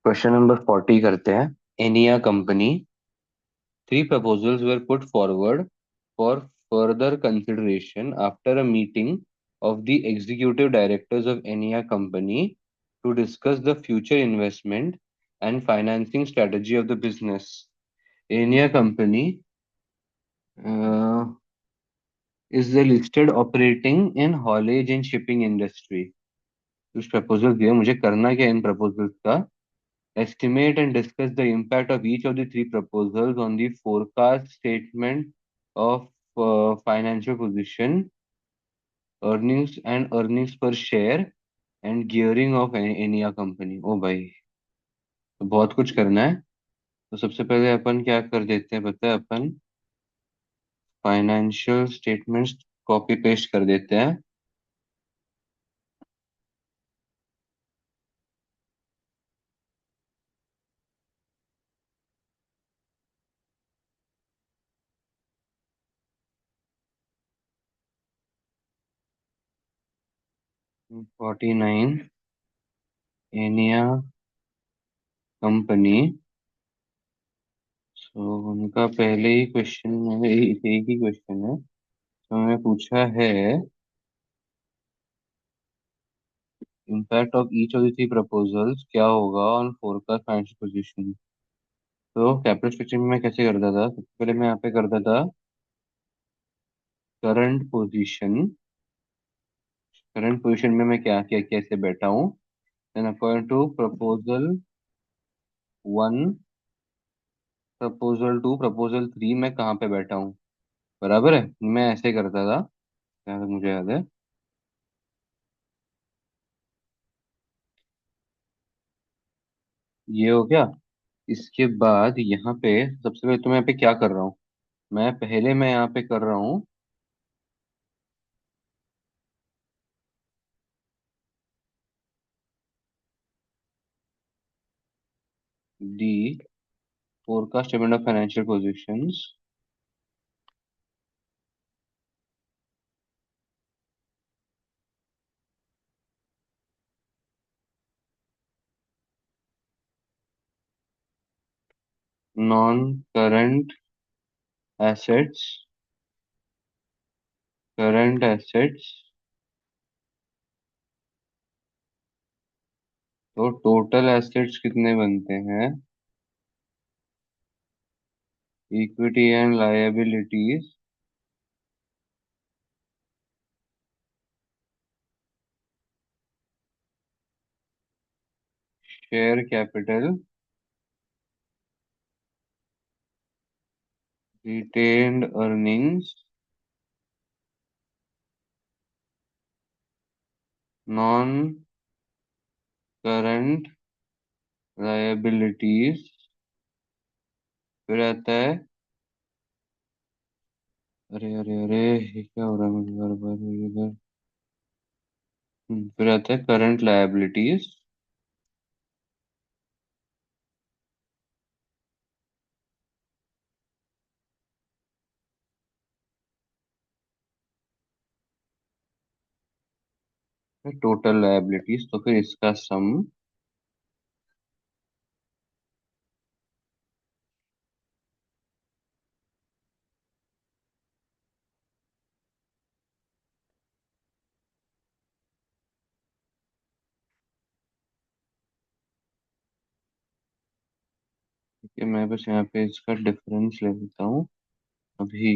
Question number 40 करते हैं। Anyway company, three proposals were put forward for further consideration after a meeting of the executive directors of Enia company to discuss the future investment and financing strategy of the business. Enia company uh, is the listed operating in haulage and shipping industry. कुछ proposal दिए, मुझे करना क्या इन proposals का? Estimate and discuss the impact of each of the three proposals on the forecast statement of financial position, earnings per share, and gearing of Enia company. ओ भाई, तो बहुत कुछ करना है। तो सबसे पहले अपन क्या कर देते हैं पता है? अपन फाइनेंशियल स्टेटमेंट्स कॉपी पेस्ट कर देते हैं। 49, एनिया कंपनी। तो उनका पहले ही क्वेश्चन में एक ही क्वेश्चन है। तो मैंने पूछा है impact of each of the three proposals क्या होगा ऑन फोरकास्ट फाइनेंशियल पोजीशन। तो कैपिटल स्ट्रक्चर में मैं कैसे करता था? सबसे पहले मैं यहाँ पे करता था करंट पोजीशन। करंट पोजीशन में मैं क्या क्या कैसे बैठा हूँ? Then according to proposal one, proposal two, proposal three, मैं कहाँ पे बैठा हूँ? बराबर है, मैं ऐसे करता था जहाँ तक मुझे याद है। ये हो गया। इसके बाद यहाँ पे सबसे पहले तो मैं यहाँ पे क्या कर रहा हूँ? मैं यहाँ पे कर रहा हूँ the forecast statement of financial positions, non current assets, current assets. तो टोटल एसेट्स कितने बनते हैं? Equity and liabilities, share capital, retained earnings, non current liabilities. फिर आता है, अरे अरे अरे, ये क्या हो रहा है मुझे बार बार इधर? फिर आता है करंट लायबिलिटीज। टोटल लायबिलिटीज, तो फिर इसका सम। ठीक है, मैं बस यहाँ पे इसका डिफरेंस ले लेता हूँ अभी।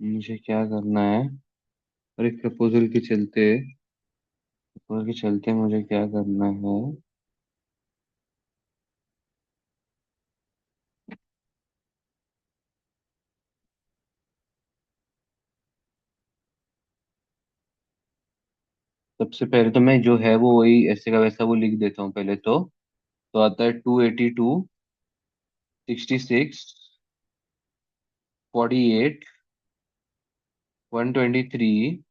मुझे क्या करना है? और एक प्रपोजल के चलते मुझे क्या करना है? सबसे पहले तो मैं जो है वो वही ऐसे का वैसा वो लिख देता हूँ पहले तो आता है 282, 66, 48, 123,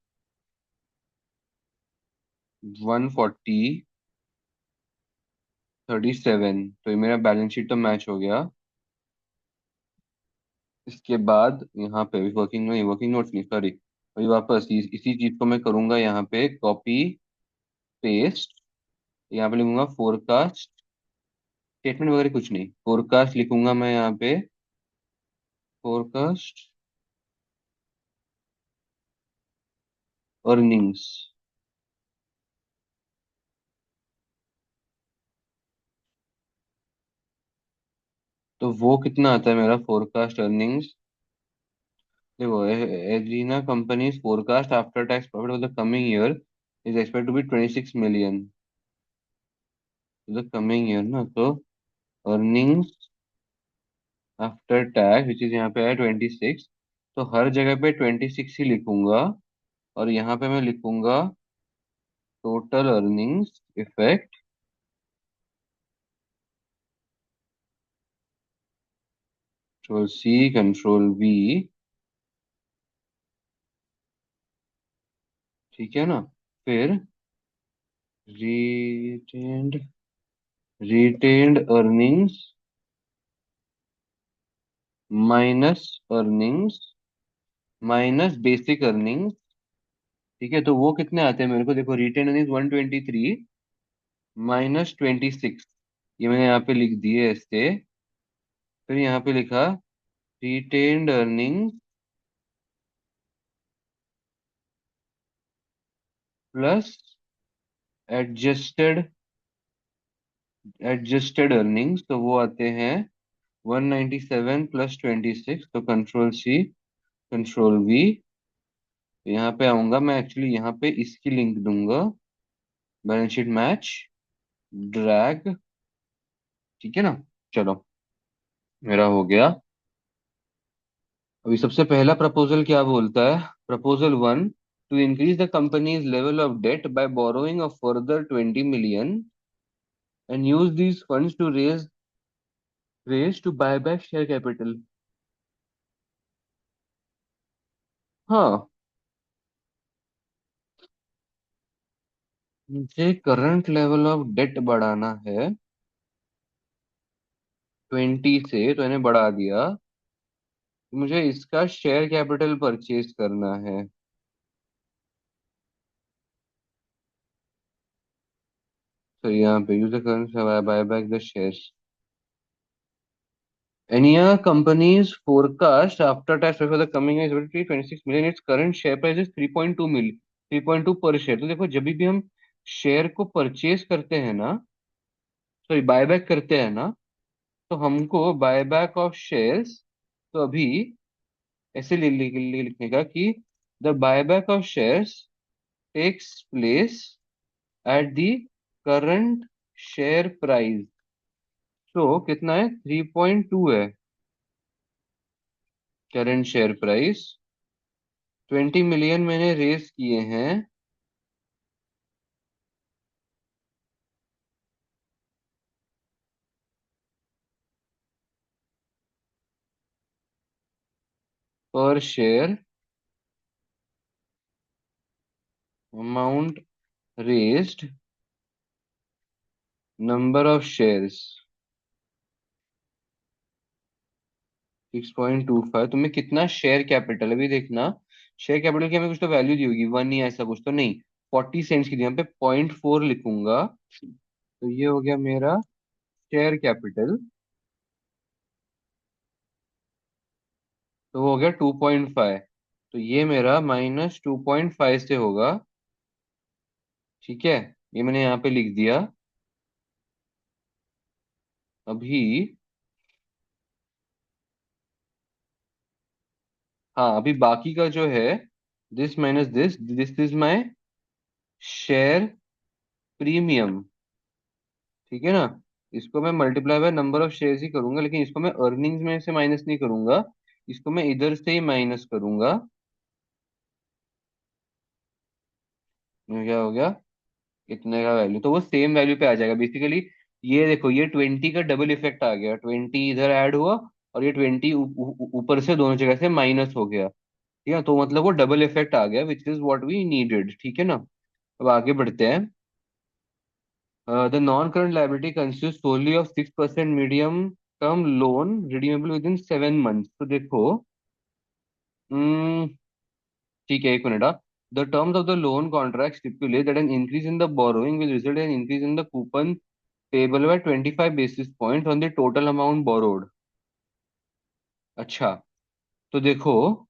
140, 37। तो ये मेरा बैलेंस शीट तो मैच हो गया। इसके बाद यहाँ पे वर्किंग नहीं, वर्किंग नोट्स नहीं, सॉरी। अभी वापस इसी चीज को मैं करूंगा यहाँ पे कॉपी पेस्ट। यहाँ पे लिखूंगा फोरकास्ट, स्टेटमेंट वगैरह कुछ नहीं, फोरकास्ट लिखूंगा मैं यहाँ पे, फोरकास्ट अर्निंग्स। तो वो कितना आता है मेरा फोरकास्ट अर्निंग्स? देखो, Agena company's forecast after tax profit for the coming year is expect to be 26 million the coming year ना। तो earnings after tax which is यहाँ पे है 26, तो हर जगह पे 26 ही लिखूंगा, और यहाँ पे मैं लिखूंगा total earnings effect, control C control V, ठीक है ना। फिर retained retained earnings minus earnings minus basic earnings, ठीक है। तो वो कितने आते हैं मेरे को, देखो रिटेन अर्निंग्स 123 माइनस 26, ये मैंने यहाँ पे लिख दिए ऐसे। फिर यहाँ पे लिखा retained earnings plus adjusted adjusted earnings, तो वो आते हैं 197 प्लस 26, तो कंट्रोल सी कंट्रोल वी। यहाँ पे आऊंगा मैं, एक्चुअली यहाँ पे इसकी लिंक दूंगा, बैलेंस शीट मैच ड्रैग, ठीक है ना। चलो, मेरा हो गया। अभी सबसे पहला प्रपोजल क्या बोलता है? Proposal 1, to increase the company's level of debt by borrowing a further 20 million and use these funds to raise to buy back share capital. हाँ, मुझे करंट लेवल ऑफ डेट बढ़ाना है 20 से, तो इन्हें बढ़ा दिया। मुझे इसका शेयर कैपिटल परचेज करना है, तो यहाँ पे use the current buy back the shares. Enya company's forecast after tax for the coming year is about 26 million. Its current share price is 3.2 मिल 3.2 पर शेयर। तो देखो, जब भी हम शेयर को परचेज करते हैं ना, सॉरी बायबैक करते हैं ना, तो हमको बायबैक ऑफ शेयर्स, तो अभी ऐसे लिखने का कि the buyback of shares takes place at the current share price. तो कितना है? 3.2 है करंट शेयर प्राइस। 20 million मैंने रेस किए हैं पर share, amount raised, number of shares 6.25। तुम्हें कितना शेयर कैपिटल, अभी देखना, शेयर कैपिटल की हमें कुछ तो वैल्यू दी होगी, 1 या ऐसा कुछ तो नहीं, 40 सेंट्स की दी, यहाँ पे 0.4 लिखूंगा। तो ये हो गया मेरा शेयर कैपिटल, तो वो हो गया 2.5। तो ये मेरा -2.5 से होगा, ठीक है। ये मैंने यहाँ पे लिख दिया। अभी, हाँ, अभी बाकी का जो है, this minus this this is my share premium, ठीक है ना। इसको मैं multiply by number of shares ही करूंगा, लेकिन इसको मैं अर्निंग्स में से माइनस नहीं करूंगा, इसको मैं इधर से ही माइनस करूंगा। ये क्या हो गया? इतने का वैल्यू, तो वो सेम वैल्यू पे आ जाएगा बेसिकली। ये देखो, ये 20 का डबल इफेक्ट आ गया, 20 इधर ऐड हुआ, और ये 20 ऊपर से दोनों जगह से माइनस हो गया, ठीक है। तो मतलब वो डबल इफेक्ट आ गया, which is what we needed, ठीक है ना। अब आगे बढ़ते हैं। The non current liability consists only of 6% medium term loan redeemable within 7 months. तो देखो, हम्म, ठीक है, एक minute. The terms of the loan contract stipulate that an increase in the borrowing will result in an increase in the coupon payable by 25 basis points on the total amount borrowed. अच्छा, तो देखो,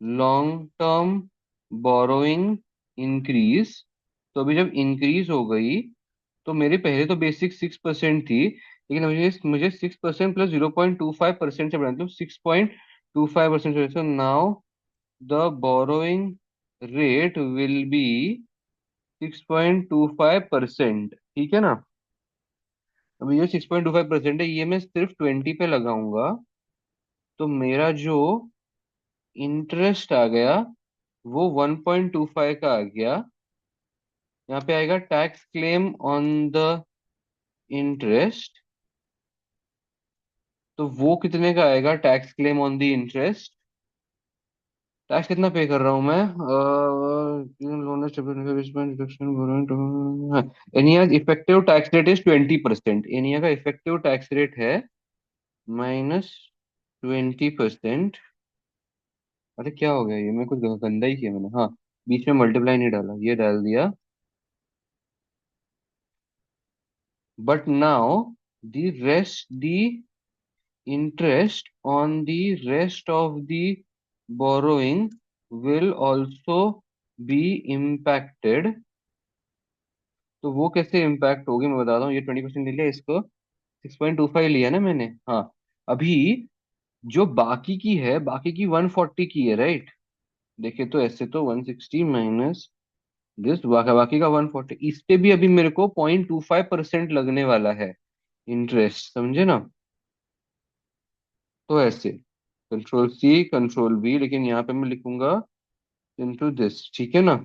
long term borrowing increase, तो अभी जब increase हो गई तो मेरे पहले तो बेसिक 6% थी, लेकिन मुझे मुझे 6% प्लस 0.25% से बढ़ाना, तो 6.25%, so now the borrowing rate will be 6.25%, ठीक है ना। अभी ये 6.25% है, ये मैं सिर्फ 20 पे लगाऊंगा, तो मेरा जो इंटरेस्ट आ गया वो 1.25 का आ गया। यहाँ पे आएगा tax claim on the interest, तो वो कितने का आएगा tax claim on the interest. Tax कितना पे कर रहा हूँ मैं, anyway effective tax rate is 20%, anyway का इफेक्टिव टैक्स रेट है -20%। अरे क्या हो गया, ये मैं कुछ गंदा ही किया मैंने, हाँ, बीच में मल्टीप्लाई नहीं डाला, ये डाल दिया। But now the rest, the interest on the rest of the borrowing will also be impacted। तो वो कैसे इम्पैक्ट होगी मैं बताता हूँ, ये 20% ले लिया, इसको 6.25 लिया ना मैंने, हाँ। अभी जो बाकी की है, बाकी की 140 की है, राइट। देखे तो ऐसे तो 160 माइनस दिस, बाकी का 140, इस पे भी अभी मेरे को 0.25% लगने वाला है इंटरेस्ट, समझे ना। तो ऐसे कंट्रोल सी कंट्रोल बी, लेकिन यहाँ पे मैं लिखूंगा इनटू दिस, ठीक है ना।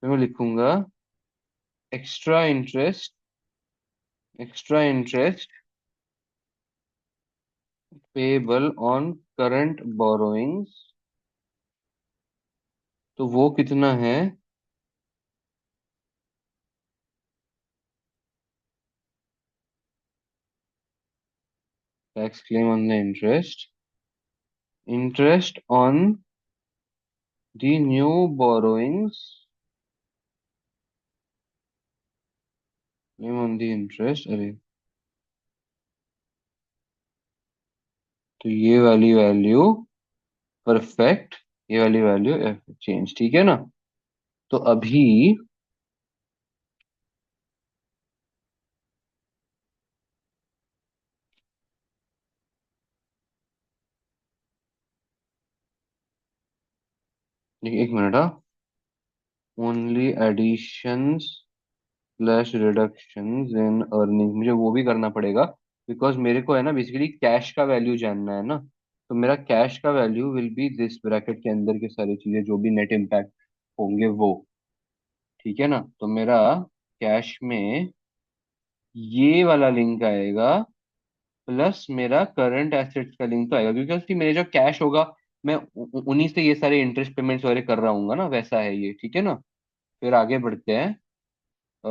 तो मैं लिखूंगा extra interest, extra interest payable on current borrowings, तो वो कितना है, tax claim on the interest, interest on the new borrowings, claim on the interest, अरे, तो ये वाली वैल्यू परफेक्ट, ये वाली वैल्यू चेंज, ठीक है ना। तो अभी एक मिनट, हाँ, only additions slash reductions in earning, मुझे वो भी करना पड़ेगा, बिकॉज मेरे को है ना बेसिकली कैश का वैल्यू जानना है ना। तो मेरा कैश का value will be this bracket के अंदर के सारी चीजें जो भी नेट इम्पैक्ट होंगे वो, ठीक है ना। तो मेरा कैश में ये वाला लिंक आएगा, प्लस मेरा करंट एसेट्स का लिंक तो आएगा, क्योंकि उसकी मेरे जो कैश होगा मैं उन्हीं से ये सारे इंटरेस्ट पेमेंट्स वगैरह कर रहा हूँ ना, वैसा है ये, ठीक है ना। फिर आगे बढ़ते हैं। अ,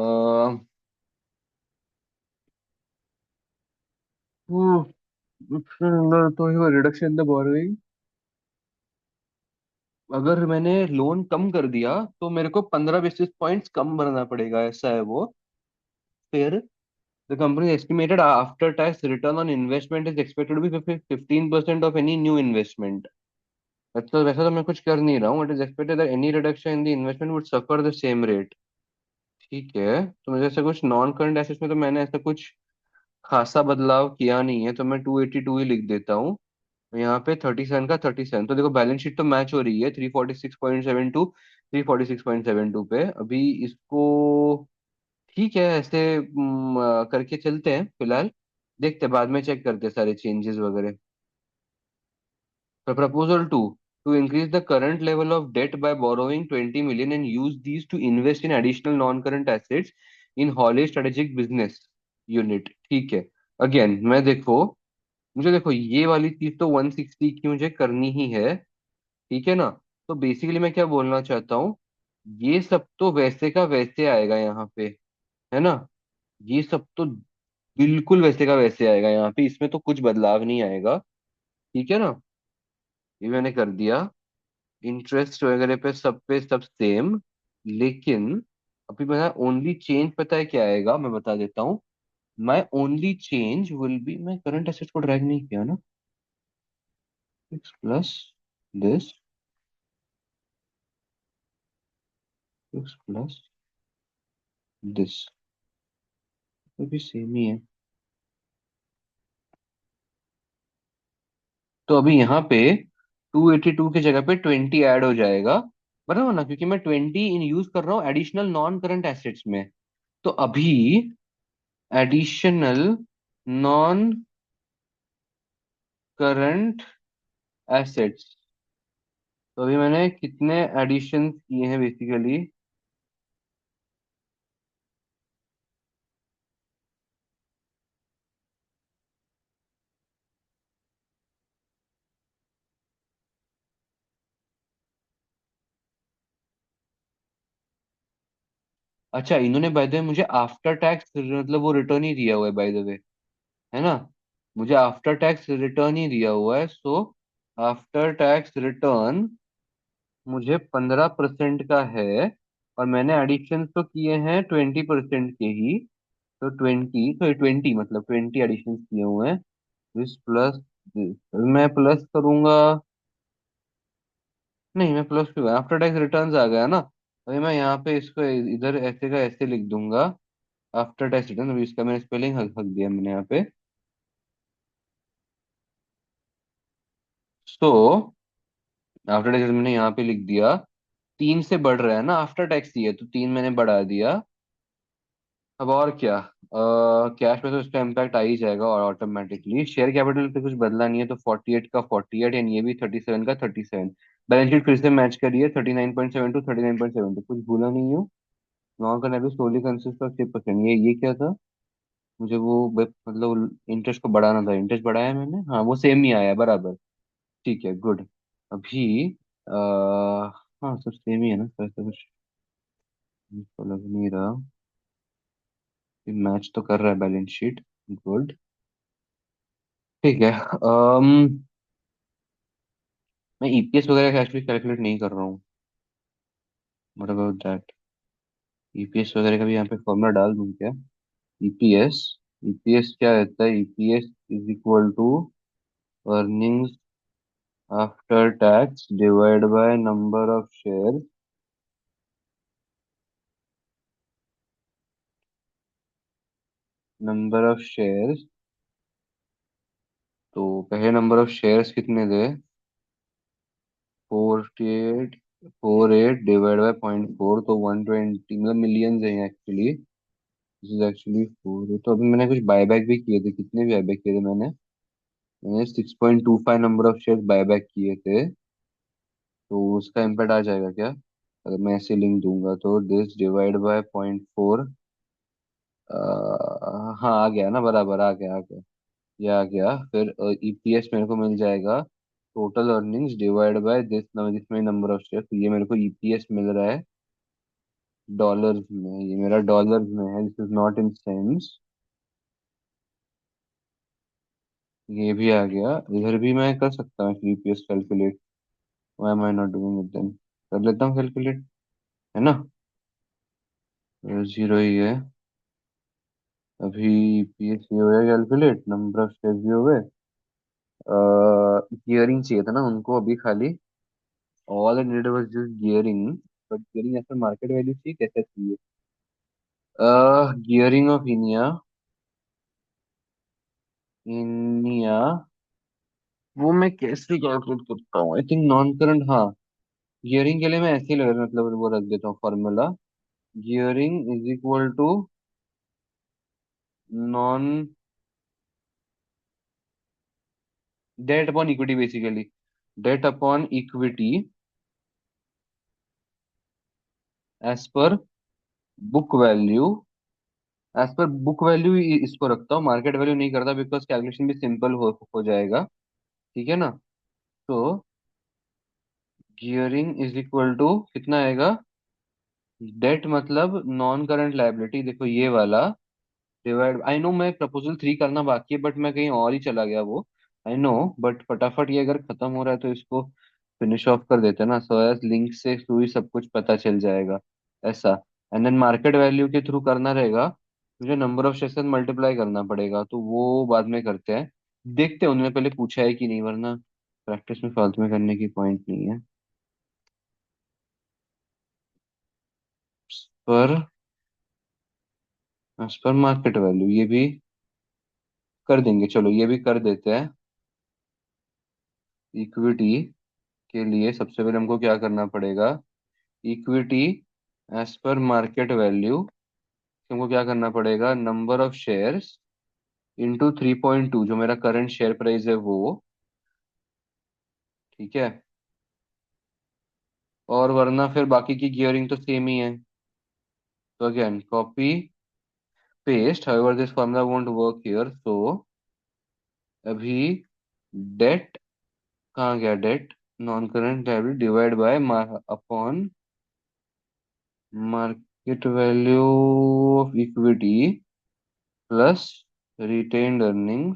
तो रिडक्शन इन द बोरोइंग, अगर मैंने लोन कम कर दिया तो मेरे को 15 बेसिस पॉइंट्स कम भरना पड़ेगा, ऐसा है वो। फिर the company estimated after tax return on investment is expected to be 15% of any new investment. तो वैसा तो मैं कुछ कर नहीं रहा हूँ, it is expected that any reduction in the investment would suffer the same rate, ठीक है। तो मुझे ऐसा कुछ नॉन करंट एसेट्स में तो मैंने ऐसा कुछ खासा बदलाव किया नहीं है, तो मैं 282 ही लिख देता हूँ। यहाँ पे 37 का 37, तो देखो बैलेंस शीट तो मैच हो रही है, 346.72, 346.72 पे अभी इसको, ठीक है ऐसे करके चलते हैं फिलहाल, देखते हैं बाद में चेक करते हैं सारे चेंजेस वगैरह। Proposal to increase the current level of debt by borrowing 20 million and use these to invest in additional non-current assets in Holly strategic business unit, ठीक है। अगेन मैं देखो, मुझे देखो ये वाली चीज तो 160 की मुझे करनी ही है, ठीक है ना। तो बेसिकली मैं क्या बोलना चाहता हूँ, ये सब तो वैसे का वैसे आएगा यहाँ पे, है ना। ये सब तो बिल्कुल वैसे का वैसे आएगा यहाँ पे, इसमें तो कुछ बदलाव नहीं आएगा, ठीक है ना। ये मैंने कर दिया। इंटरेस्ट वगैरह पे सब सेम, लेकिन अभी मेरा ओनली चेंज पता है क्या आएगा, मैं बता देता हूँ। My only change will be, मैं करंट एसेट्स को ड्रैग नहीं किया ना, six plus this, six plus this, तो भी सेम ही है। तो अभी यहाँ पे 282 की जगह पे 20 ऐड हो जाएगा, बराबर ना, क्योंकि मैं 20 इन यूज कर रहा हूँ एडिशनल नॉन करंट एसेट्स में। तो अभी एडिशनल नॉन करंट एसेट्स, तो अभी मैंने कितने एडिशन किए हैं बेसिकली। अच्छा, इन्होंने बाय द वे मुझे आफ्टर टैक्स मतलब वो रिटर्न ही दिया हुआ है बाय द वे, है ना। मुझे आफ्टर टैक्स रिटर्न ही दिया हुआ है, सो आफ्टर टैक्स रिटर्न मुझे 15% का है, और मैंने एडिशन तो किए हैं 20% के ही। तो 20 मतलब 20 एडिशन किए हुए हैं। दिस प्लस दिस, मैं प्लस करूंगा, नहीं मैं प्लस क्यों, आफ्टर टैक्स रिटर्न्स आ गया ना। अभी मैं यहाँ पे इसको इधर ऐसे का ऐसे लिख दूंगा, आफ्टर टैक्स रिटर्न। अभी इसका मैंने स्पेलिंग हक हक दिया मैंने यहाँ पे। सो आफ्टर टैक्स मैंने यहाँ पे लिख दिया, 3 से बढ़ रहा है ना, आफ्टर टैक्स ही है तो 3 मैंने बढ़ा दिया। अब और क्या, कैश में तो इसका इम्पैक्ट आ ही जाएगा, और ऑटोमेटिकली शेयर कैपिटल पे कुछ बदला नहीं है, तो 48 का 48, एंड ये भी 37 का 37। बैलेंस शीट फिर से मैच करिए, 39.7 टू 39.7, तो कुछ भूला नहीं हूँ। Non current assets solely consist of 6%, ये क्या था, मुझे वो मतलब इंटरेस्ट को बढ़ाना था, इंटरेस्ट बढ़ाया मैंने, हाँ वो सेम ही आया बराबर। ठीक है, गुड। अभी हाँ सब सेम ही है ना, तो ऐसा कुछ मुझको लग नहीं रहा, मैच तो कर रहा है बैलेंस शीट, गुड। ठीक है, मैं ईपीएस वगैरह का एक्चुअली कैलकुलेट नहीं कर रहा हूँ। व्हाट अबाउट दैट, ईपीएस वगैरह का भी यहाँ पे फॉर्मूला डाल दूँ क्या? ईपीएस, ईपीएस क्या रहता है, EPS is equal to earnings after tax divide by number of share, number of shares. तो पहले नंबर ऑफ शेयर्स कितने थे, 48, 48 डिवाइड बाय 0.4, तो 120, मतलब मिलियंस है एक्चुअली, दिस इज एक्चुअली 4। तो अभी मैंने कुछ बायबैक भी किए थे, कितने बायबैक किए थे मैंने 6.25 नंबर ऑफ शेयर बायबैक किए थे। तो उसका इम्पैक्ट आ जाएगा क्या, अगर मैं ऐसे लिंक दूंगा तो, दिस डिवाइड बाय 0.4, हाँ आ गया ना, बराबर आ गया, आ गया, ये आ गया। फिर ईपीएस मेरे को मिल जाएगा total earnings divide by this, जिसमें नंबर ऑफ शेयर, तो ये मेरे को ईपीएस मिल रहा है डॉलर्स में, ये मेरा डॉलर्स में है, this is not in sense. ये भी आ गया, इधर भी मैं कर सकता हूँ EPS calculate, why am I not doing it then, कर लेता हूँ कैलकुलेट, है ना। जीरो ही है अभी, ईपीएस ये हो गया कैलकुलेट, नंबर ऑफ शेयर भी हो गए। गियरिंग चाहिए था ना उनको अभी खाली, all I needed was just gearing, but gearing as per market value चाहिए, कैसे चाहिए, गियरिंग ऑफ इनिया, इनिया, वो मैं कैसे कैलकुलेट करता हूँ, आई थिंक नॉन करंट, हाँ। गियरिंग के लिए मैं ऐसे ही मतलब वो रख देता हूँ formula, gearing is equal to non, debt upon equity basically, debt upon equity as per book value, as per book value इसको रखता हूँ, मार्केट वैल्यू नहीं करता, बिकॉज कैलकुलेशन भी सिंपल हो जाएगा, ठीक है ना। तो गियरिंग इज इक्वल टू कितना आएगा, डेट मतलब नॉन करंट लायबिलिटी, देखो ये वाला, डिवाइड, आई नो मैं प्रपोजल 3 करना बाकी है, बट मैं कहीं और ही चला गया वो, आई नो, बट फटाफट ये अगर खत्म हो रहा है तो इसको फिनिश ऑफ कर देते हैं ना, सो एज लिंक से थ्रू ही सब कुछ पता चल जाएगा, ऐसा। एंड देन मार्केट वैल्यू के थ्रू करना रहेगा, मुझे नंबर ऑफ शेयर्स मल्टीप्लाई करना पड़ेगा, तो वो बाद में करते हैं। देखते हैं उन्होंने पहले पूछा है कि नहीं, वरना प्रैक्टिस में फालतू में करने की पॉइंट नहीं है। पर एज पर मार्केट वैल्यू ये भी कर देंगे, चलो ये भी कर देते हैं। इक्विटी के लिए सबसे पहले हमको क्या करना पड़ेगा, equity as per market value, हमको क्या करना पड़ेगा, नंबर ऑफ शेयर्स इंटू 3.2, जो मेरा करंट शेयर प्राइस है वो, ठीक है। और वरना फिर बाकी की गियरिंग तो सेम ही है, तो again copy paste, however this formula won't work here, so अभी डेट कहाँ गया, debt non current liability divide by upon market value of equity plus retained earning,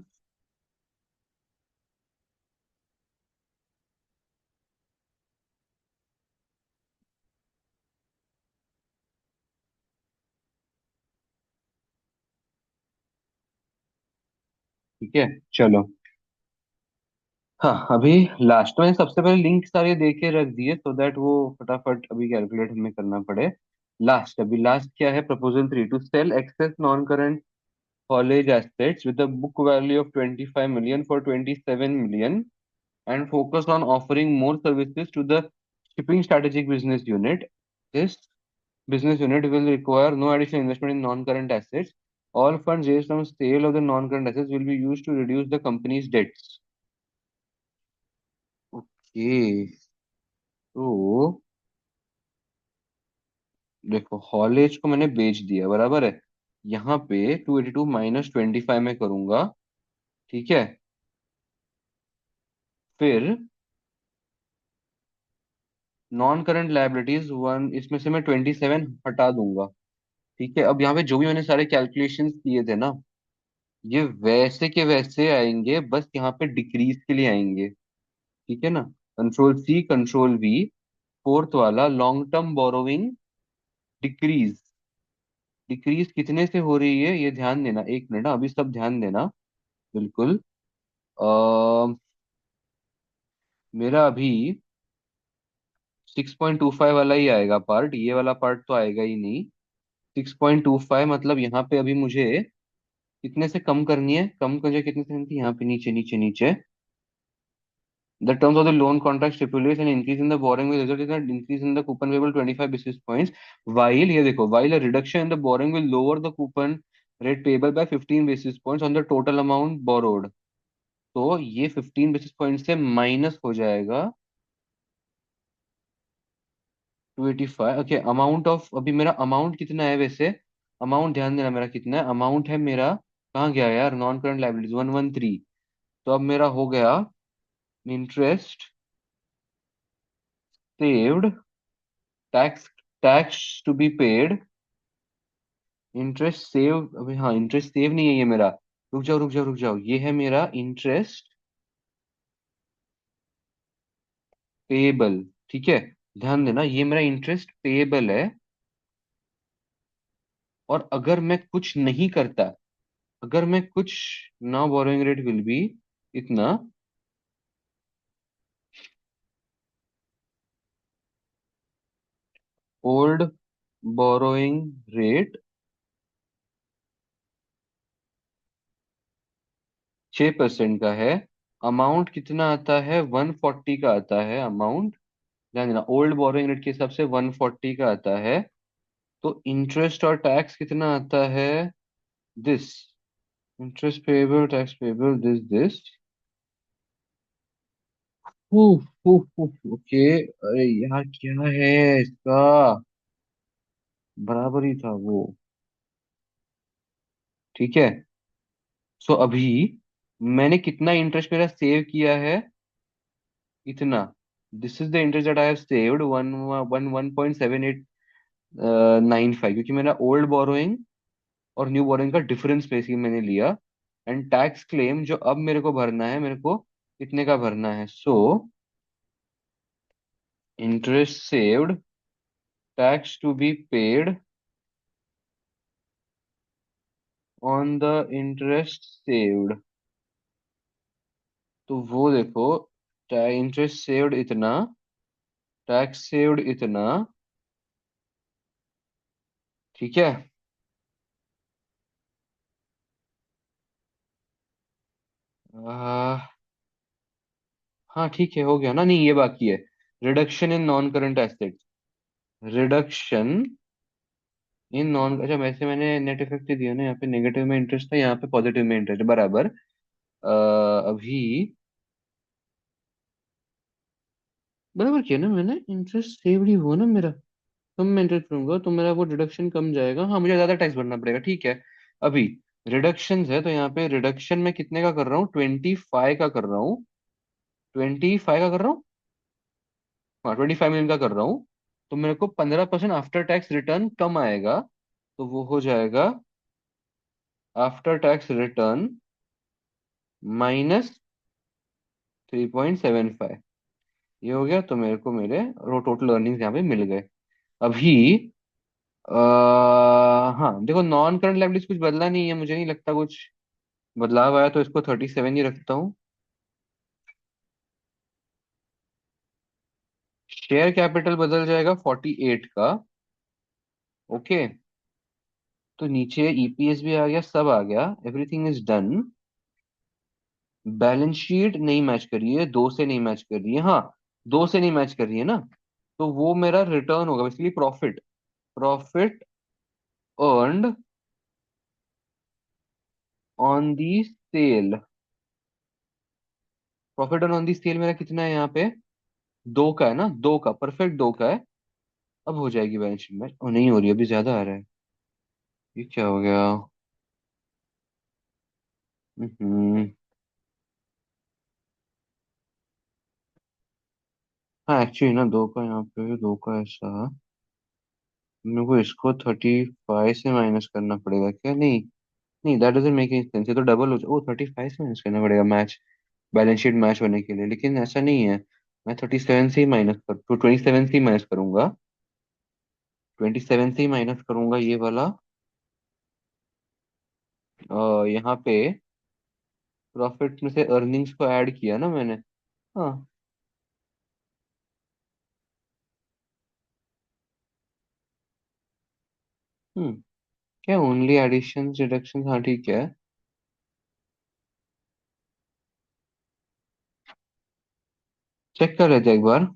ठीक है। चलो, हाँ अभी लास्ट में सबसे पहले लिंक सारे दे के रख दिए, सो दैट वो फटाफट अभी कैलकुलेट हमें करना पड़े। लास्ट, अभी लास्ट क्या है, proposal 3 to sell excess non current college assets with a book value of 25 million for 27 million and focus on offering more services to the shipping strategic business unit. This business unit will require no additional investment in non-current assets. All funds raised from sale of the non-current assets will be used to reduce the company's debts. Okay, तो देखो haulage को मैंने बेच दिया, बराबर है। यहाँ पे 282 माइनस 25 में करूंगा, ठीक है। फिर नॉन करंट लायबिलिटीज वन, इसमें से मैं 27 हटा दूंगा, ठीक है। अब यहाँ पे जो भी मैंने सारे कैलकुलेशंस किए थे ना, ये वैसे के वैसे आएंगे, बस यहाँ पे डिक्रीज के लिए आएंगे, ठीक है ना। Control C control V, fourth वाला long term borrowing decrease, decrease कितने से हो रही है ये ध्यान देना, एक मिनट अभी सब ध्यान देना, बिल्कुल। मेरा अभी 6.25 वाला ही आएगा पार्ट, ये वाला पार्ट तो आएगा ही नहीं। 6.25 मतलब यहाँ पे अभी मुझे कितने से कम करनी है, कम करनी कितने से करनी थी, यहाँ पे नीचे नीचे नीचे। The terms of the loan contract stipulates an increase in the borrowing will result in an increase in the coupon payable 25 basis points. While ये देखो, while a reduction in the borrowing will lower the coupon rate payable by 15 basis points on the total amount borrowed. तो ये 15 basis points से minus हो जाएगा 285। Okay, amount of, अभी मेरा amount कितना है वैसे, अमाउंट ध्यान देना मेरा कितना है, अमाउंट है मेरा, कहाँ गया यार, नॉन करंट लाइबिलिटीज 113। तो अब मेरा हो गया interest saved, tax tax to be paid, interest save, अभी हाँ इंटरेस्ट सेव नहीं है ये मेरा, रुक जाओ रुक जाओ रुक जाओ, ये है मेरा इंटरेस्ट पेएबल, ठीक है। ध्यान देना ये मेरा इंटरेस्ट पेएबल है, और अगर मैं कुछ नहीं करता, अगर मैं कुछ, now borrowing rate will be इतना, ओल्ड बोरोइंग रेट 6% का है, अमाउंट कितना आता है, 140 का आता है अमाउंट, ध्यान देना ओल्ड बोरोइंग रेट के हिसाब से 140 का आता है। तो इंटरेस्ट और टैक्स कितना आता है, this interest payable tax payable this okay. अरे यार क्या है इसका, बराबर ही था वो, ठीक है। सो अभी मैंने कितना इंटरेस्ट मेरा सेव किया है, इतना, this is the interest that I have saved, one one 1.7895, क्योंकि मेरा ओल्ड बोरोइंग और न्यू बोरोइंग का डिफरेंस बेसिकली मैंने लिया। एंड टैक्स क्लेम जो अब मेरे को भरना है, मेरे को कितने का भरना है, so interest saved, tax to be paid on the interest saved. तो वो देखो, इंटरेस्ट सेव्ड इतना, टैक्स सेव्ड इतना, ठीक है। आ, हाँ ठीक है, हो गया ना। नहीं, ये बाकी है, reduction in non current assets. Reduction in non, अच्छा वैसे मैंने नेट इफेक्ट ही दिया ना, यहाँ पे नेगेटिव में इंटरेस्ट था, यहाँ पे पॉजिटिव में इंटरेस्ट बराबर। अभी बराबर किया ना मैंने, इंटरेस्ट सेव ही हुआ ना मेरा। कम मैं इंटरेस्ट दूंगा तो मेरा वो डिडक्शन कम जाएगा, हाँ मुझे ज्यादा टैक्स भरना पड़ेगा, ठीक है। अभी रिडक्शन है तो यहाँ पे रिडक्शन में कितने का कर रहा हूँ, 25 का कर रहा हूँ। 25 का कर रहा हूँ, हाँ 25 million का कर रहा हूँ। तो मेरे को 15% आफ्टर टैक्स रिटर्न कम आएगा। तो वो हो जाएगा आफ्टर टैक्स रिटर्न -3.75। ये हो गया, तो मेरे को मेरे टोटल अर्निंग्स यहाँ पे मिल गए। अभी हाँ देखो, नॉन करंट लायबिलिटीज कुछ बदला नहीं है, मुझे नहीं लगता कुछ बदलाव आया, तो इसको 37 ही रखता हूँ। शेयर कैपिटल बदल जाएगा 48 का। ओके, तो नीचे ईपीएस भी आ गया, सब आ गया, everything is done. Balance sheet नहीं मैच कर रही है, दो से नहीं मैच कर रही है, हाँ दो से नहीं मैच कर रही है ना। तो वो मेरा रिटर्न होगा basically profit. Profit earned on the sale. Profit earn on the sale मेरा कितना है यहाँ पे, दो का है ना, दो का, परफेक्ट दो का है। अब हो जाएगी बैलेंस शीट में, और नहीं हो रही, अभी ज्यादा आ रहा है। ये क्या हो गया। हम्म। हाँ एक्चुअली ना, दो का यहाँ पे, दो का ऐसा, मेरे को इसको 35 से माइनस करना पड़ेगा क्या, नहीं। नहीं, that doesn't make any sense, ये तो डबल हो जाए, ओ 35 से माइनस करना पड़ेगा मैच, बैलेंस शीट मैच होने के लिए, लेकिन ऐसा नहीं है। मैं 37 से ही माइनस कर, तो 27 से ही माइनस करूंगा। 27 से ही माइनस करूंगा ये वाला। यहाँ पे प्रॉफिट में से अर्निंग्स को ऐड किया ना मैंने। हाँ। हम्म। क्या ओनली एडिशन डिडक्शन, हाँ ठीक है। चेक कर लेते हैं एक बार।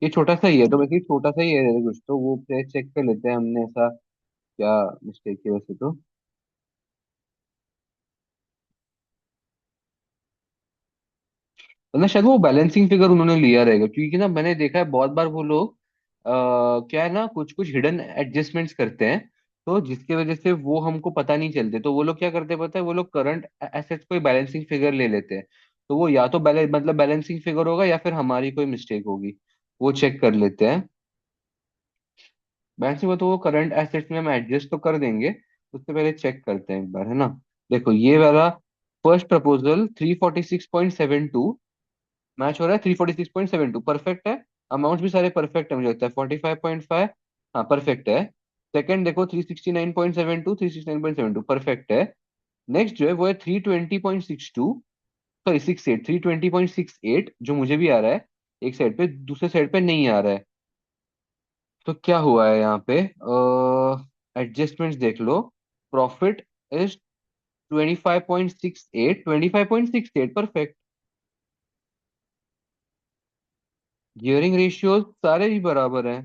ये छोटा सा ही है, तो वैसे ही छोटा सा ही है कुछ, तो वो चेक कर लेते हैं हमने ऐसा क्या मिस्टेक है वैसे तो। ना शायद वो बैलेंसिंग फिगर उन्होंने लिया रहेगा, क्योंकि ना मैंने देखा है बहुत बार वो लोग क्या है ना, कुछ कुछ हिडन एडजस्टमेंट्स करते हैं, तो जिसकी वजह से वो हमको पता नहीं चलते। तो वो लोग क्या करते हैं पता है, वो लोग करंट एसेट्स को बैलेंसिंग फिगर ले लेते हैं। तो वो या तो मतलब बैलेंसिंग फिगर होगा, या फिर हमारी कोई मिस्टेक होगी। वो चेक कर लेते हैं। बैलेंसिंग तो वो करंट एसेट्स में हम एडजस्ट तो कर देंगे, उससे पहले चेक करते हैं एक बार, है ना। देखो ये वाला फर्स्ट प्रपोजल 346.72 मैच हो रहा है, 346.72 परफेक्ट है। अमाउंट भी सारे परफेक्ट है, मुझे लगता है 45.5, हाँ परफेक्ट है। सेकंड देखो 369.72, 369.72 परफेक्ट है। नेक्स्ट जो है वो है 320.62, सॉरी 68, 320.68 जो मुझे भी आ रहा है एक साइड पे, दूसरे साइड पे नहीं आ रहा है। तो क्या हुआ है यहाँ पे, एडजस्टमेंट्स देख लो। Profit is 25.68, 25.68 perfect. Gearing ratio सारे ही बराबर हैं।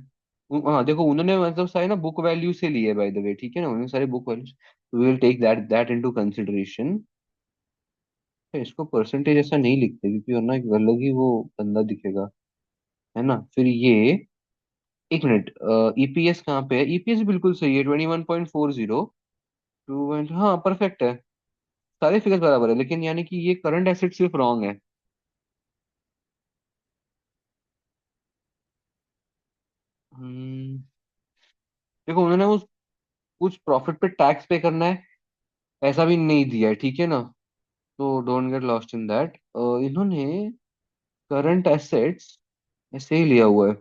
हाँ देखो, उन्होंने मतलब सारे ना बुक वैल्यू से लिए बाय द वे, ठीक है ना, उन्होंने सारे book value, we will take that into consideration. इसको परसेंटेज ऐसा नहीं लिखते, क्योंकि वरना एक अलग ही वो बंदा दिखेगा, है ना। फिर ये, एक मिनट, ईपीएस कहाँ पे है, ईपीएस बिल्कुल सही है, 21.40। हाँ परफेक्ट है, सारे फिगर्स बराबर है, लेकिन यानी कि ये करंट एसेट सिर्फ रॉन्ग है। हम्म, देखो उन्होंने उस कुछ प्रॉफिट पे टैक्स पे करना है, ऐसा भी नहीं दिया है, ठीक है ना। तो don't get lost in that. इन्होंने करंट एसेट्स ऐसे ही लिया हुआ है।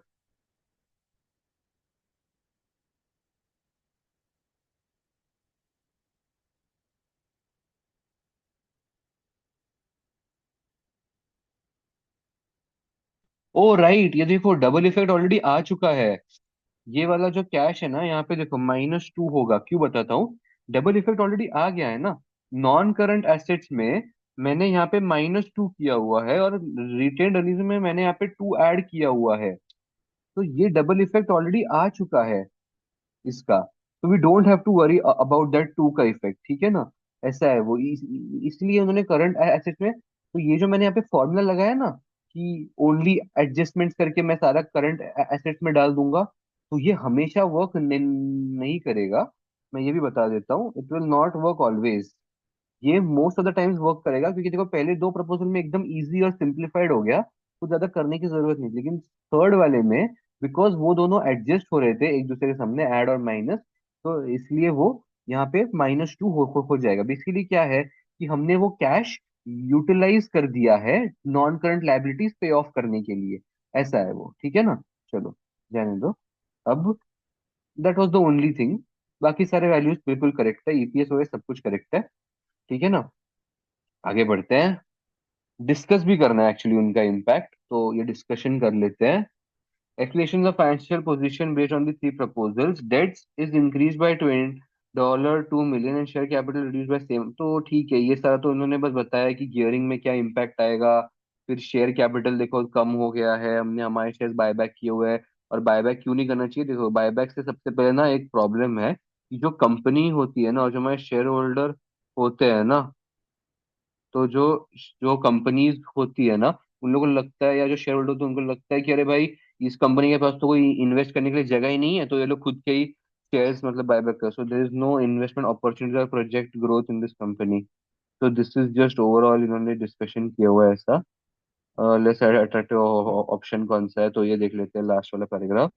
ओ राइट, ये देखो डबल इफेक्ट ऑलरेडी आ चुका है। ये वाला जो कैश है ना, यहाँ पे देखो -2 होगा, क्यों बताता हूँ। डबल इफेक्ट ऑलरेडी आ गया है ना। नॉन करंट एसेट्स में मैंने यहाँ पे -2 किया हुआ है, और रिटेन अर्निंग्स में मैंने यहाँ पे 2 ऐड किया हुआ है। तो ये डबल इफेक्ट ऑलरेडी आ चुका है इसका। तो we don't have to worry about that two का इफेक्ट, ठीक है ना। ऐसा है वो, इसलिए उन्होंने करंट एसेट में, तो ये जो मैंने यहाँ पे फॉर्मूला लगाया ना, कि ओनली एडजस्टमेंट्स करके मैं सारा करंट एसेट्स में डाल दूंगा, तो ये हमेशा वर्क नहीं करेगा। मैं ये भी बता देता हूँ, it will not work always. ये most of the times work करेगा, क्योंकि देखो पहले दो प्रपोजल में एकदम इजी और सिंप्लीफाइड हो गया, कुछ ज्यादा करने की जरूरत नहीं। लेकिन थर्ड वाले में, बिकॉज वो दोनों एडजस्ट हो रहे थे एक दूसरे के सामने, ऐड और माइनस, तो इसलिए वो यहाँ पे -2 हो जाएगा। बेसिकली क्या है कि हमने वो कैश यूटिलाइज कर दिया है नॉन करंट लाइबिलिटीज पे ऑफ करने के लिए। ऐसा है वो, ठीक है ना। चलो, जाने दो। अब that was the only thing. बाकी सारे वैल्यूज बिल्कुल करेक्ट है, ईपीएस वगैरह सब कुछ करेक्ट है। ठीक है ना। आगे बढ़ते हैं। डिस्कस भी करना है एक्चुअली उनका इम्पैक्ट, तो ये डिस्कशन कर लेते हैं। Escalation of financial position based on the three proposals. Debts is increased by $2 million and share capital reduced by same. तो ठीक है, ये सारा तो उन्होंने बस बताया कि गियरिंग में क्या इम्पैक्ट आएगा। फिर शेयर कैपिटल देखो कम हो गया है, हमने हमारे शेयर बायबैक किए हुए हैं। और बायबैक क्यों नहीं करना चाहिए, देखो बायबैक से सबसे पहले ना एक प्रॉब्लम है कि जो कंपनी होती है ना, और जो हमारे शेयर होल्डर होते हैं ना, तो जो जो कंपनीज होती है ना, उन लोगों को लगता है, या जो शेयर होल्डर होते हैं उनको लगता है कि अरे भाई, इस कंपनी के पास तो कोई इन्वेस्ट करने के लिए जगह ही नहीं है, तो ये लोग खुद के ही शेयर्स मतलब बायबैक कर। So there is no investment opportunity और project growth in this company. तो दिस इज जस्ट ओवरऑल इन्होंने डिस्कशन किया हुआ है ऐसा। लेस अट्रैक्टिव ऑप्शन कौन सा है, तो ये देख लेते हैं लास्ट वाला पैराग्राफ।